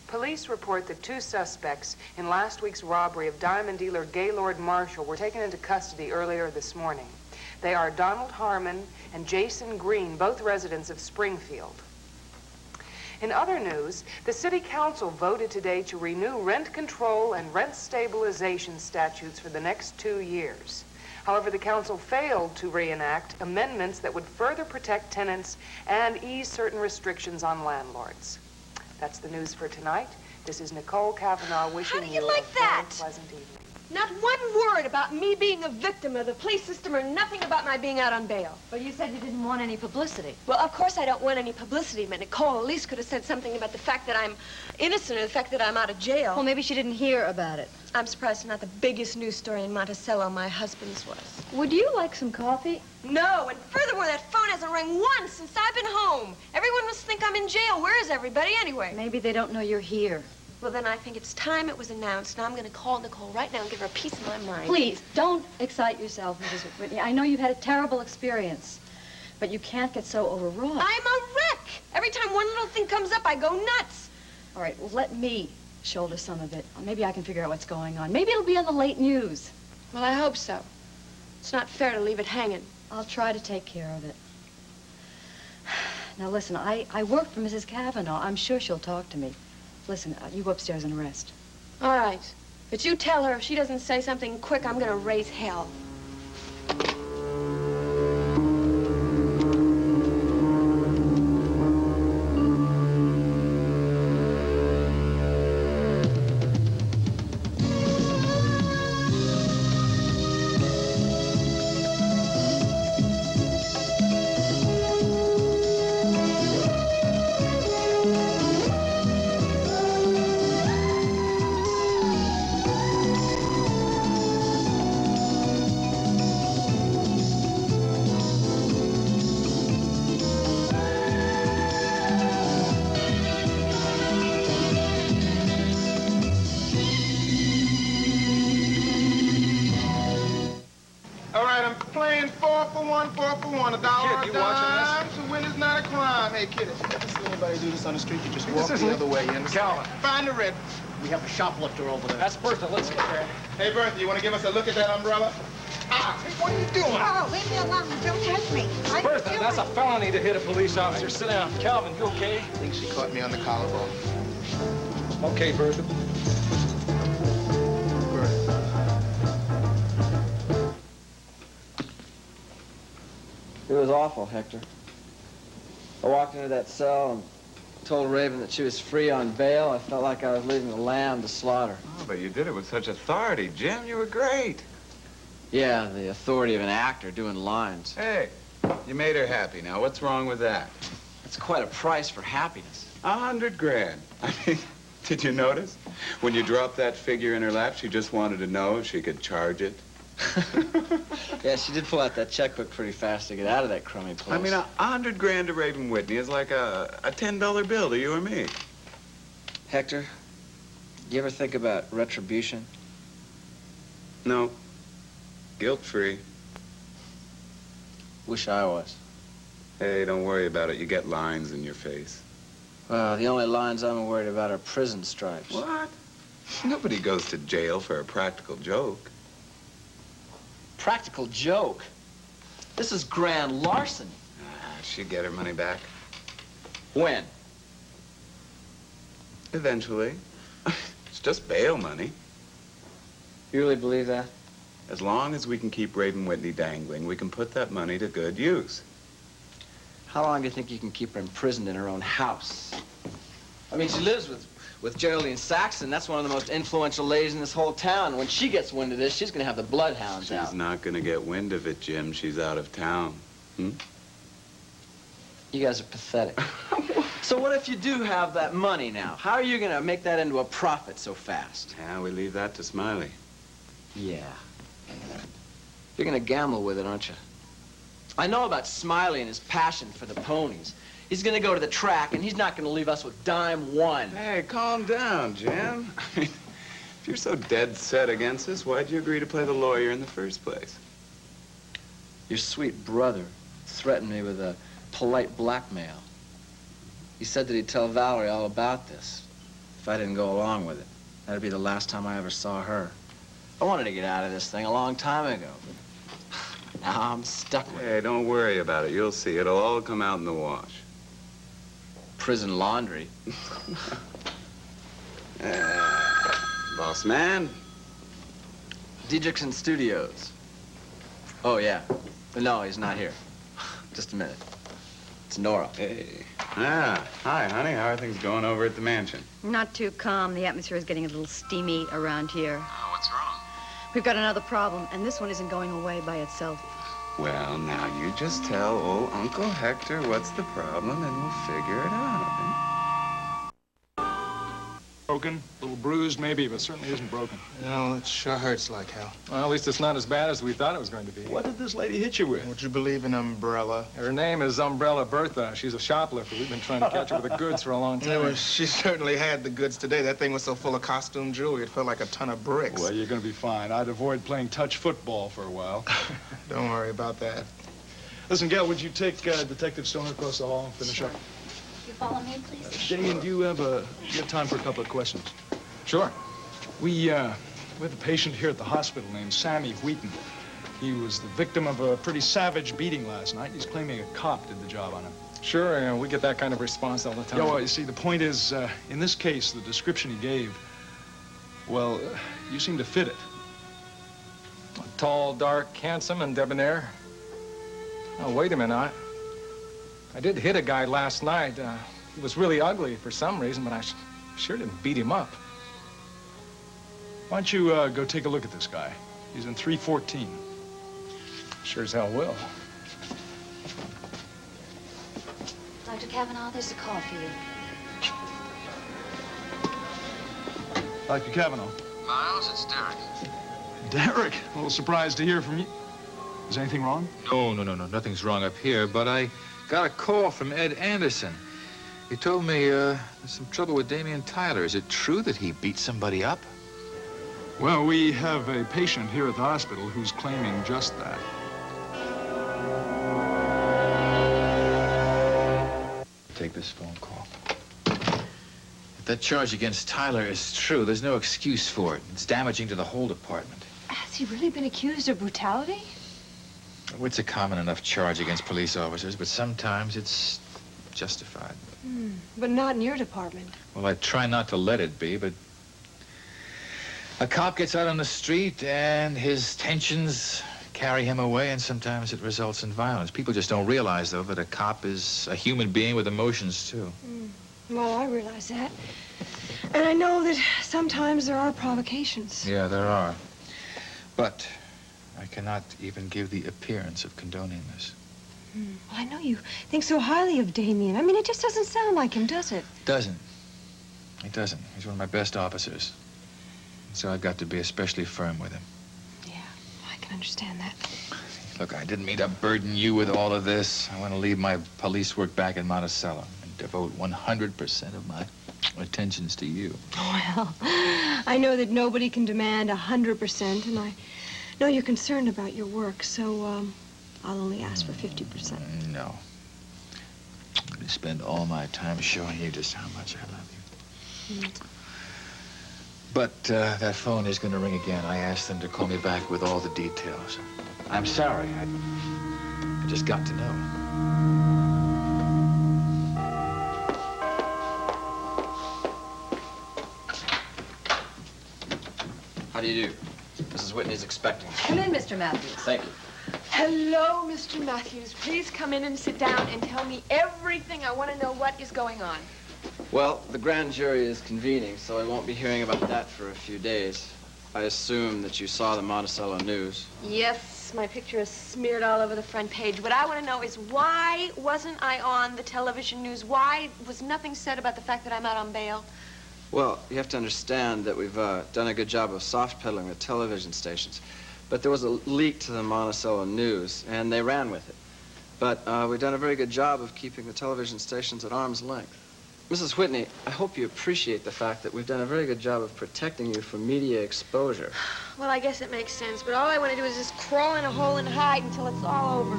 Police report that 2 suspects in last week's robbery of diamond dealer Gaylord Marshall were taken into custody earlier this morning. They are Donald Harmon and Jason Green, both residents of Springfield. In other news, the City Council voted today to renew rent control and rent stabilization statutes for the next 2 years. However, the council failed to reenact amendments that would further protect tenants and ease certain restrictions on landlords. That's the news for tonight. This is Nicole Kavanaugh wishing you a very pleasant evening. Not one word about me being a victim of the police system or nothing about my being out on bail. But you said you didn't want any publicity. Well, of course I don't want any publicity, but Nicole at least could have said something about the fact that I'm innocent or the fact that I'm out of jail. Well, maybe she didn't hear about it. I'm surprised it's not the biggest news story in Monticello. My husband's was. Would you like some coffee? No, and furthermore, that phone hasn't rang once since I've been home. Everyone must think I'm in jail. Where is everybody anyway? Maybe they don't know you're here. Well, then I think it's time it was announced, and I'm going to call Nicole right now and give her a piece of my mind. Please, don't excite yourself, Mrs. Whitney. I know you've had a terrible experience, but you can't get so overwrought. I'm a wreck. Every time one little thing comes up, I go nuts. All right, well, let me shoulder some of it. Maybe I can figure out what's going on. Maybe it'll be on the late news. Well, I hope so. It's not fair to leave it hanging. I'll try to take care of it. Now, listen, I work for Mrs. Kavanaugh. I'm sure she'll talk to me. Listen, you go upstairs and rest. All right. But you tell her if she doesn't say something quick, I'm going to raise hell. $1 a dime, so win is not a crime. Hey, kid, if you ever see anybody do this on the street, you just walk the other way. You understand? Calvin. Find the red. We have a shoplifter over there. That's Bertha. Let's get there. Hey, Bertha, you want to give us a look at that umbrella? Ah, hey, what are you doing? Oh, leave me alone. Don't touch me. Bertha, that's a felony to hit a police officer. Sit down. Calvin, you okay? I think she caught me on the collarbone. Okay, Bertha. It was awful, Hector. I walked into that cell and told Raven that she was free on bail. I felt like I was leading a lamb to slaughter. Oh, but you did it with such authority, Jim. You were great. Yeah, the authority of an actor doing lines. Hey, you made her happy. Now, what's wrong with that? That's quite a price for happiness. $100 grand. I mean, did you notice? When you dropped that figure in her lap, she just wanted to know if she could charge it. Yeah, she did pull out that checkbook pretty fast to get out of that crummy place. I mean, $100 grand to Raven Whitney is like a $10 bill to you or me. Hector, you ever think about retribution? No. Guilt-free. Wish I was. Hey, don't worry about it. You get lines in your face. Well, the only lines I'm worried about are prison stripes. What? Nobody goes to jail for a practical joke. Practical joke? This is grand larceny. She'll get her money back. When? Eventually. It's just bail money. You really believe that? As long as we can keep Raven Whitney dangling, we can put that money to good use. How long do you think you can keep her imprisoned in her own house? I mean, she lives with Geraldine Saxon. That's one of the most influential ladies in this whole town. When she gets wind of this, she's going to have the bloodhounds out. She's not going to get wind of it, Jim. She's out of town. Hmm? You guys are pathetic. So what if you do have that money now? How are you going to make that into a profit so fast? Yeah, we leave that to Smiley. Yeah. You're going to gamble with it, aren't you? I know about Smiley and his passion for the ponies. He's going to go to the track, and he's not going to leave us with dime one. Hey, calm down, Jim. I mean, if you're so dead set against us, why'd you agree to play the lawyer in the first place? Your sweet brother threatened me with a polite blackmail. He said that he'd tell Valerie all about this. if I didn't go along with it. That'd be the last time I ever saw her. I wanted to get out of this thing a long time ago, but now I'm stuck with it. Hey, don't worry about it. You'll see. It'll all come out in the wash. Prison laundry. Boss man? Didrikson Studios. Oh, yeah. But no, he's not here. Just a minute. It's Nora. Hey. Ah, hi, honey. How are things going over at the mansion? Not too calm. The atmosphere is getting a little steamy around here. Oh, what's wrong? We've got another problem, and this one isn't going away by itself. Well, now you just tell old Uncle Hector what's the problem, and we'll figure it out. Broken, a little bruised maybe, but certainly isn't broken. No, it sure hurts like hell. Well, at least it's not as bad as we thought it was going to be. What did this lady hit you with? Would you believe in Umbrella? Her name is Umbrella Bertha. She's a shoplifter. We've been trying to catch her with the goods for a long time. Yeah, well, she certainly had the goods today. That thing was so full of costume jewelry, it felt like a ton of bricks. Well, you're going to be fine. I'd avoid playing touch football for a while. Don't worry about that. Listen, Gail, would you take Detective Stoner across the hall and finish up? You follow me, please? Damian, do you have time for a couple of questions? Sure. We have a patient here at the hospital named Sammy Wheaton. He was the victim of a pretty savage beating last night. He's claiming a cop did the job on him. Sure, we get that kind of response all the time. Yeah, well, you see, the point is, in this case, the description he gave, well, you seem to fit it. Tall, dark, handsome, and debonair. Oh, wait a minute. I did hit a guy last night. He was really ugly for some reason, but I sure didn't beat him up. Why don't you go take a look at this guy? He's in 314. Sure as hell will. Dr. Kavanaugh, there's a call for you. Dr. Kavanaugh. Miles, it's Derek. Derek, a little surprised to hear from you. Is anything wrong? No, nothing's wrong up here, but I got a call from Ed Anderson. He told me there's some trouble with Damian Tyler. Is it true that he beat somebody up? Well, we have a patient here at the hospital who's claiming just that. Take this phone call. If that charge against Tyler is true, there's no excuse for it. It's damaging to the whole department. Has he really been accused of brutality? Oh, it's a common enough charge against police officers, but sometimes it's justified. But not in your department. Well, I try not to let it be, but a cop gets out on the street and his tensions carry him away, and sometimes it results in violence. People just don't realize, though, that a cop is a human being with emotions, too. Well, I realize that. And I know that sometimes there are provocations. Yeah, there are. But I cannot even give the appearance of condoning this. Well, I know you think so highly of Damian. I mean, it just doesn't sound like him, does it? Doesn't. It doesn't. He's one of my best officers. So I've got to be especially firm with him. Yeah, I can understand that. Look, I didn't mean to burden you with all of this. I want to leave my police work back in Monticello and devote 100% of my attentions to you. Well, I know that nobody can demand 100%, and I know you're concerned about your work, so I'll only ask for 50%. No. I'm going to spend all my time showing you just how much I love you. But that phone is going to ring again. I asked them to call me back with all the details. I'm sorry. I just got to know. How do you do? Mrs. Whitney's expecting. Come in, Mr. Matthews. Thank you. Hello, Mr. Matthews. Please come in and sit down and tell me everything. I want to know what is going on. Well, the grand jury is convening, so I won't be hearing about that for a few days. I assume that you saw the Monticello news. Yes, my picture is smeared all over the front page. What I want to know is why wasn't I on the television news? Why was nothing said about the fact that I'm out on bail? Well, you have to understand that we've done a good job of soft peddling the television stations. But there was a leak to the Monticello news, and they ran with it. But we've done a very good job of keeping the television stations at arm's length. Mrs. Whitney, I hope you appreciate the fact that we've done a very good job of protecting you from media exposure. Well, I guess it makes sense, but all I want to do is just crawl in a hole and hide until it's all over.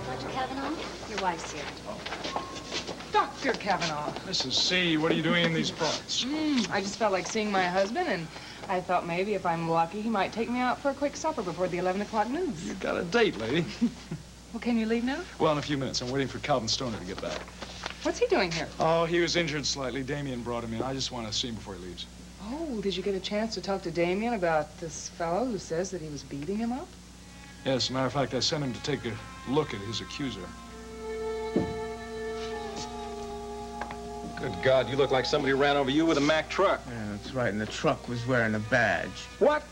Dr. Kavanaugh, your wife. ice yet. Dr. Kavanaugh. Mrs. C, what are you doing in these parts? I just felt like seeing my husband, and I thought maybe if I'm lucky, he might take me out for a quick supper before the 11 o'clock news. You got a date, lady. Well, can you leave now? Well, in a few minutes. I'm waiting for Calvin Stoner to get back. What's he doing here? Oh, he was injured slightly. Damian brought him in. I just want to see him before he leaves. Oh, did you get a chance to talk to Damian about this fellow who says that he was beating him up? Yes, as a matter of fact, I sent him to take a look at his accuser. Good God, you look like somebody ran over you with a Mack truck. Yeah, that's right, and the truck was wearing a badge. What?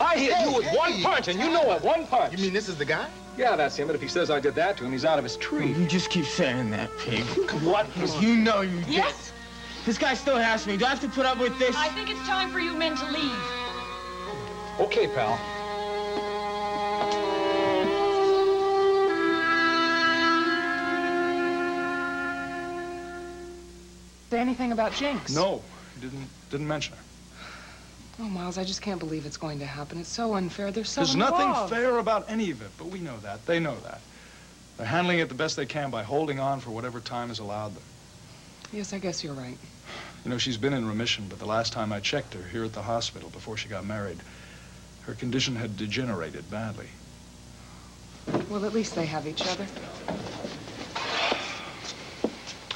I hit you with one punch, and you know it, one punch. You mean this is the guy? Yeah, that's him, but if he says I did that to him, he's out of his tree. You just keep saying that, pig. What? Because you know you did. Yes? This guy still has me. Do I have to put up with this? I think it's time for you men to leave. Okay, pal. Say anything about Jinx? No, he didn't mention her. Oh, Miles, I just can't believe it's going to happen. It's so unfair. They're so There's involved. nothing fair about any of it, but we know that. They know that. They're handling it the best they can by holding on for whatever time is allowed them. Yes, I guess you're right. You know, she's been in remission, but the last time I checked her here at the hospital before she got married, her condition had degenerated badly. Well, at least they have each other.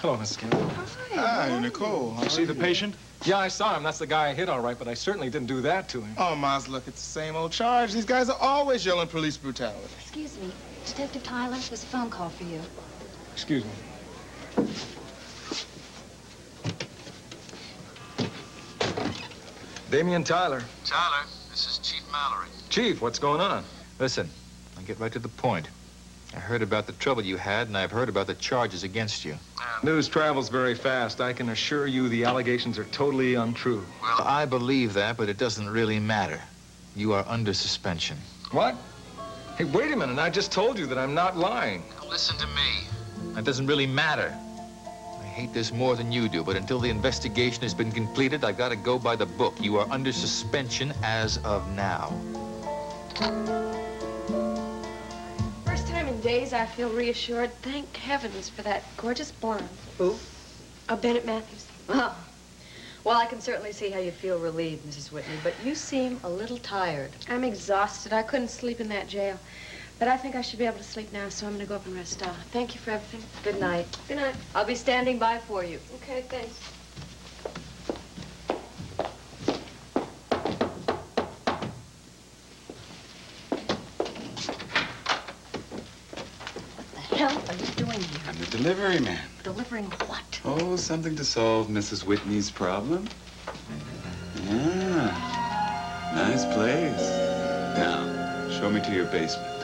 Hello, Mrs. Campbell. Hi, Nicole. You see the patient? Yeah, I saw him. That's the guy I hit all right, but I certainly didn't do that to him. Oh, Miles, look, it's the same old charge. These guys are always yelling police brutality. Excuse me, Detective Tyler, there's a phone call for you. Excuse me. Damian Tyler. Tyler, this is Chief Mallory. Chief, what's going on? Listen, I'll get right to the point. I heard about the trouble you had, and I've heard about the charges against you. News travels very fast. I can assure you the allegations are totally untrue. Well, I believe that, but it doesn't really matter. You are under suspension. What? Hey, wait a minute. I just told you that I'm not lying. Now listen to me. That doesn't really matter. I hate this more than you do, but until the investigation has been completed, I've got to go by the book. You are under suspension as of now. First time in days I feel reassured. Thank heavens for that gorgeous blonde. Who? Bennett Matthews. Oh. Well, I can certainly see how you feel relieved, Mrs. Whitney, but you seem a little tired. I'm exhausted. I couldn't sleep in that jail. But I think I should be able to sleep now, so I'm going to go up and rest up. Thank you for everything. Good night. Good night. I'll be standing by for you. Okay, thanks. What the hell are you doing here? I'm the delivery man. Delivering what? Oh, something to solve Mrs. Whitney's problem? Yeah. Nice place. Now, show me to your basement.